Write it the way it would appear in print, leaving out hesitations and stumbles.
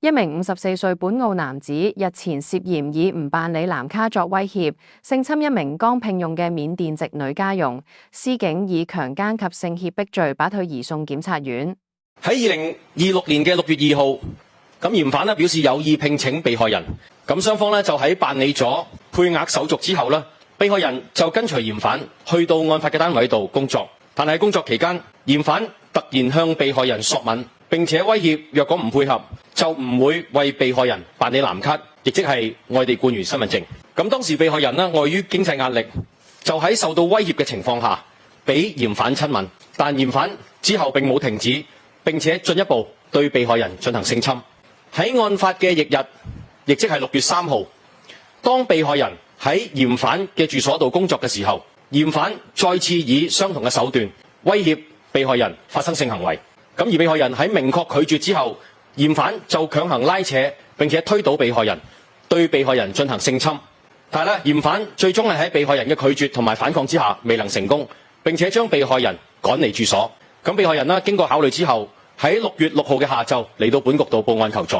一名54歲本澳男子日前涉嫌以唔辦理藍卡作威脅，性侵一名剛聘用嘅緬甸籍女家傭，司警以強姦及性脅迫罪把佢移送檢察院。喺2026年嘅6月2號，咁嫌犯表示有意聘請被害人，咁雙方就喺辦理咗配額手續之後，被害人就跟隨嫌犯去到案發嘅單位度工作，但係工作期間，嫌犯突然向被害人索吻，並且威脅若果唔配合，就唔會為被害人辦理藍卡，亦即係外地僱員身份證。咁當時被害人礙於經濟壓力，就喺受到威脅嘅情況下，俾嫌犯親吻，但嫌犯之後並冇停止，並且進一步對被害人進行性侵。喺案發嘅翌日，亦即係6月3號，當被害人喺嫌犯嘅住所度工作嘅時候，嫌犯再次以相同嘅手段威脅被害人發生性行為。咁而被害人喺明確拒絕之後，嫌犯就強行拉扯並且推倒被害人，對被害人進行性侵。但係嫌犯最終係喺被害人嘅拒絕同埋反抗之下未能成功，並且將被害人趕離住所。咁被害人經過考慮之後，喺6月6號嘅下晝嚟到本局度報案求助。